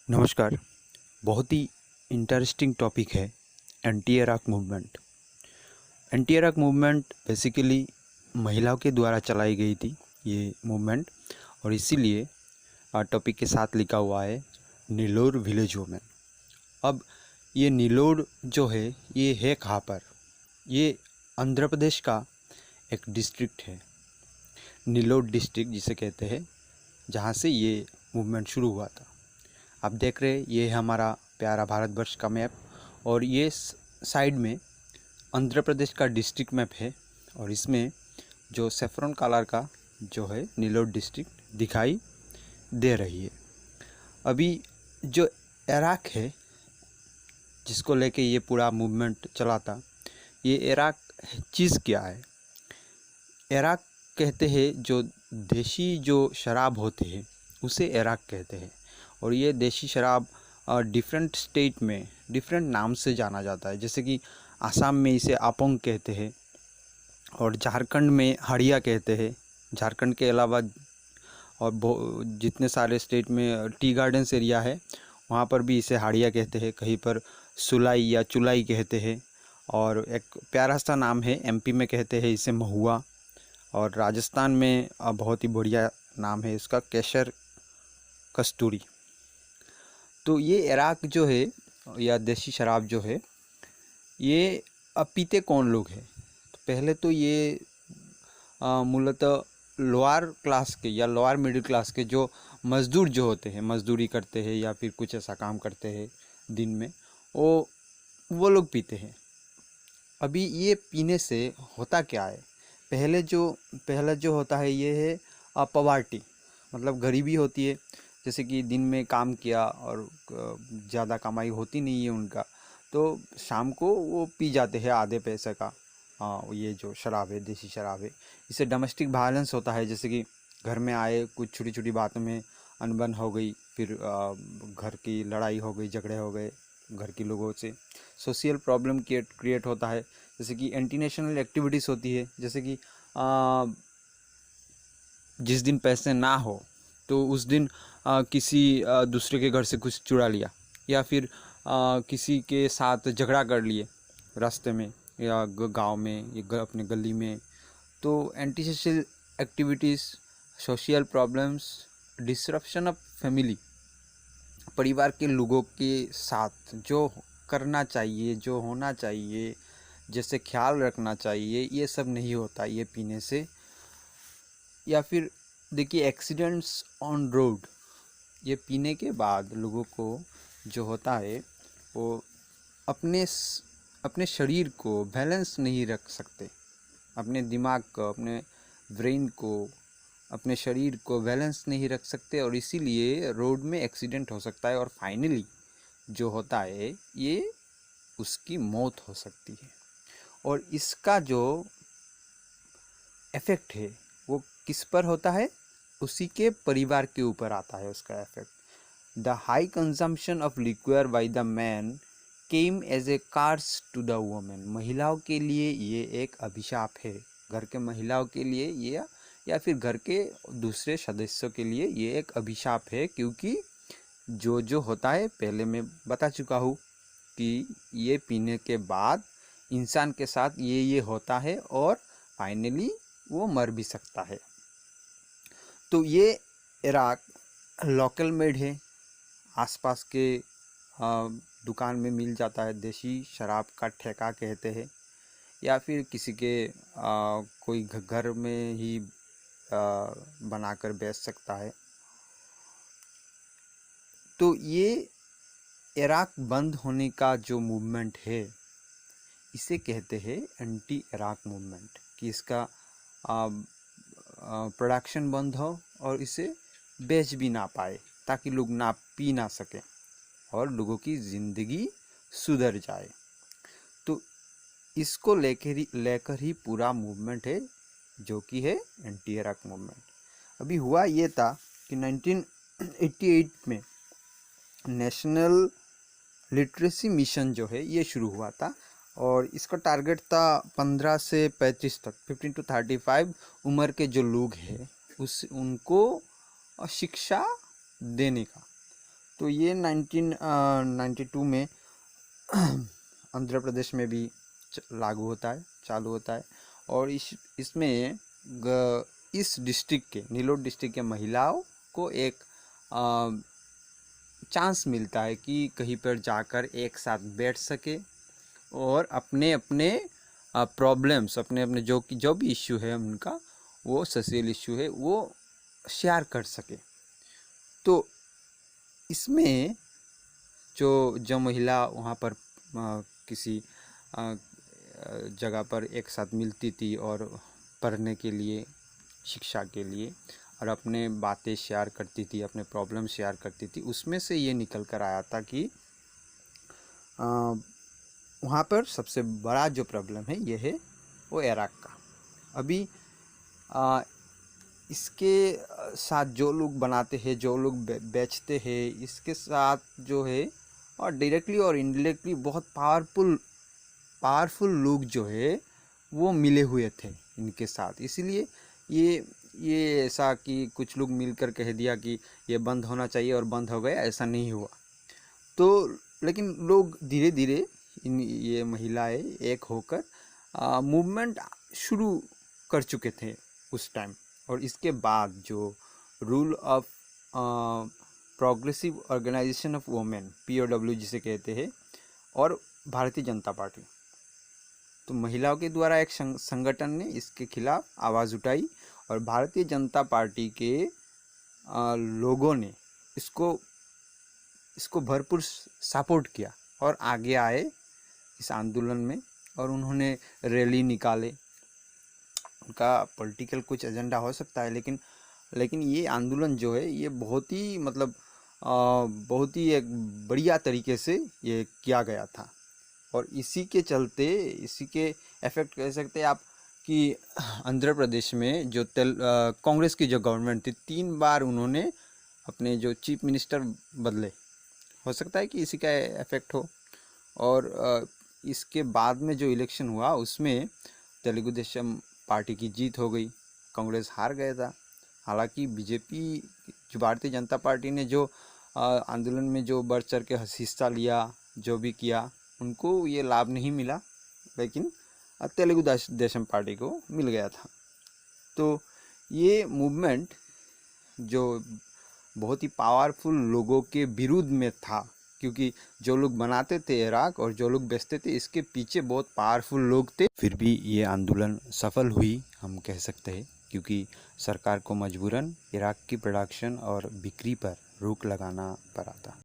नमस्कार। बहुत ही interesting topic है anti Iraq movement. Anti Iraq movement basically महिलाओं के द्वारा चलाई गई थी ये मूवमेंट, और इसीलिए टॉपिक के साथ लिखा हुआ है नीलोर विलेज वुमेन। अब ये नीलोर जो है ये है कहाँ पर? ये आंध्र प्रदेश का एक डिस्ट्रिक्ट है, नीलोर डिस्ट्रिक्ट जिसे कहते हैं, जहाँ से ये मूवमेंट शुरू हुआ था। आप देख रहे हैं ये है हमारा प्यारा भारतवर्ष का मैप, और ये साइड में आंध्र प्रदेश का डिस्ट्रिक्ट मैप है, और इसमें जो सेफ्रॉन कलर का जो है नीलोर डिस्ट्रिक्ट दिखाई दे रही है। अभी जो इराक है जिसको लेके ये पूरा मूवमेंट चला था, ये इराक चीज़ क्या है? इराक कहते हैं जो देशी जो शराब होते हैं उसे इराक कहते हैं, और ये देशी शराब डिफरेंट स्टेट में डिफरेंट नाम से जाना जाता है। जैसे कि आसाम में इसे आपोंग कहते हैं, और झारखंड में हड़िया कहते हैं। झारखंड के अलावा और जितने सारे स्टेट में टी गार्डन्स एरिया है वहाँ पर भी इसे हाड़िया कहते हैं, कहीं पर सुलाई या चुलाई कहते हैं। और एक प्यारा सा नाम है एमपी में कहते हैं इसे महुआ, और राजस्थान में बहुत ही बढ़िया नाम है इसका केसर कस्तूरी। तो ये इराक जो है या देशी शराब जो है ये पीते कौन लोग हैं? तो पहले तो ये मूलतः लोअर क्लास के या लोअर मिडिल क्लास के जो मज़दूर जो होते हैं, मज़दूरी करते हैं या फिर कुछ ऐसा काम करते हैं दिन में, वो लोग पीते हैं। अभी ये पीने से होता क्या है? पहले जो होता है ये है पॉवर्टी, मतलब गरीबी होती है। जैसे कि दिन में काम किया और ज़्यादा कमाई होती नहीं है उनका, तो शाम को वो पी जाते हैं आधे पैसे का। ये जो शराब है, देसी शराब है, इससे डोमेस्टिक वायलेंस होता है। जैसे कि घर में आए कुछ छोटी छोटी बातों में अनबन हो गई, फिर घर की लड़ाई हो गई, झगड़े हो गए घर के लोगों से, सोशल प्रॉब्लम क्रिएट होता है। जैसे कि एंटी नेशनल एक्टिविटीज़ होती है, जैसे कि जिस दिन पैसे ना हो तो उस दिन किसी दूसरे के घर से कुछ चुरा लिया, या फिर किसी के साथ झगड़ा कर लिए रास्ते में या गांव में या अपने गली में। तो anti social activities, social problems, disruption of family, परिवार के लोगों के साथ जो करना चाहिए, जो होना चाहिए, जैसे ख्याल रखना चाहिए, ये सब नहीं होता ये पीने से। या फिर देखिए एक्सीडेंट्स ऑन रोड, ये पीने के बाद लोगों को जो होता है वो अपने शरीर को बैलेंस नहीं रख सकते, अपने दिमाग को, अपने ब्रेन को, अपने शरीर को बैलेंस नहीं रख सकते, और इसीलिए रोड में एक्सीडेंट हो सकता है, और फाइनली जो होता है ये उसकी मौत हो सकती है। और इसका जो इफ़ेक्ट है वो किस पर होता है? उसी के परिवार के ऊपर आता है उसका effect. The high consumption of liquid by the man came as a curse to the women. महिलाओं के लिए ये एक अभिशाप है, घर के महिलाओं के लिए ये, या फिर घर के दूसरे सदस्यों के लिए ये एक अभिशाप है, क्योंकि जो होता है पहले मैं बता चुका हूँ कि ये पीने के बाद इंसान के साथ ये होता है, और फाइनली वो मर भी सकता है। तो ये इराक लोकल मेड है, आसपास के दुकान में मिल जाता है, देसी शराब का ठेका कहते हैं, या फिर किसी के कोई घर में ही बनाकर बेच सकता है। तो ये इराक बंद होने का जो मूवमेंट है इसे कहते हैं एंटी इराक मूवमेंट, कि इसका प्रोडक्शन बंद हो और इसे बेच भी ना पाए, ताकि लोग ना पी ना सकें और लोगों की ज़िंदगी सुधर जाए। तो इसको लेकर ही पूरा मूवमेंट है, जो कि है एंटी इराक मूवमेंट। अभी हुआ ये था कि 1988 में नेशनल लिटरेसी मिशन जो है ये शुरू हुआ था, और इसका टारगेट था 15 से 35 तक, 15 to 35 उम्र के जो लोग हैं उनको शिक्षा देने का। तो ये 1992 में आंध्र प्रदेश में भी लागू होता है, चालू होता है। और इसमें इस डिस्ट्रिक्ट के, नीलोट डिस्ट्रिक्ट के महिलाओं को एक चांस मिलता है कि कहीं पर जाकर एक साथ बैठ सके और अपने अपने प्रॉब्लम्स, अपने अपने जो भी इश्यू है उनका, वो सोशल इश्यू है, वो शेयर कर सके। तो इसमें जो महिला वहाँ पर किसी जगह पर एक साथ मिलती थी और पढ़ने के लिए, शिक्षा के लिए, और अपने बातें शेयर करती थी, अपने प्रॉब्लम शेयर करती थी, उसमें से ये निकल कर आया था कि वहाँ पर सबसे बड़ा जो प्रॉब्लम है ये है वो इराक का। अभी इसके साथ जो लोग बनाते हैं, जो लोग बेचते हैं, इसके साथ जो है और डायरेक्टली और इनडायरेक्टली बहुत पावरफुल लोग जो है वो मिले हुए थे इनके साथ। इसीलिए ये ऐसा कि कुछ लोग मिलकर कह दिया कि ये बंद होना चाहिए और बंद हो गया, ऐसा नहीं हुआ। तो लेकिन लोग धीरे धीरे ये महिलाएं एक होकर मूवमेंट शुरू कर चुके थे उस टाइम। और इसके बाद जो rule of progressive organization of women, POW जिसे कहते हैं, और भारतीय जनता पार्टी, तो महिलाओं के द्वारा एक संगठन ने इसके खिलाफ आवाज़ उठाई और भारतीय जनता पार्टी के लोगों ने इसको भरपूर सपोर्ट किया और आगे आए इस आंदोलन में। और उन्होंने रैली निकाले। उनका पॉलिटिकल कुछ एजेंडा हो सकता है, लेकिन ये आंदोलन जो है ये बहुत ही बहुत ही एक बढ़िया तरीके से ये किया गया था। और इसी के चलते, इसी के इफेक्ट कह सकते हैं आप कि आंध्र प्रदेश में जो कांग्रेस की जो गवर्नमेंट थी, 3 बार उन्होंने अपने जो चीफ मिनिस्टर बदले। हो सकता है कि इसी का इफेक्ट हो। और इसके बाद में जो इलेक्शन हुआ उसमें तेलुगु देशम पार्टी की जीत हो गई, कांग्रेस हार गया था। हालांकि बीजेपी, जो भारतीय जनता पार्टी ने जो आंदोलन में जो बढ़ चढ़ के हिस्सा लिया, जो भी किया, उनको ये लाभ नहीं मिला, लेकिन तेलुगु देशम पार्टी को मिल गया था। तो ये मूवमेंट जो बहुत ही पावरफुल लोगों के विरुद्ध में था, क्योंकि जो लोग बनाते थे इराक और जो लोग बेचते थे, इसके पीछे बहुत पावरफुल लोग थे। फिर भी ये आंदोलन सफल हुई, हम कह सकते हैं, क्योंकि सरकार को मजबूरन इराक की प्रोडक्शन और बिक्री पर रोक लगाना पड़ा था।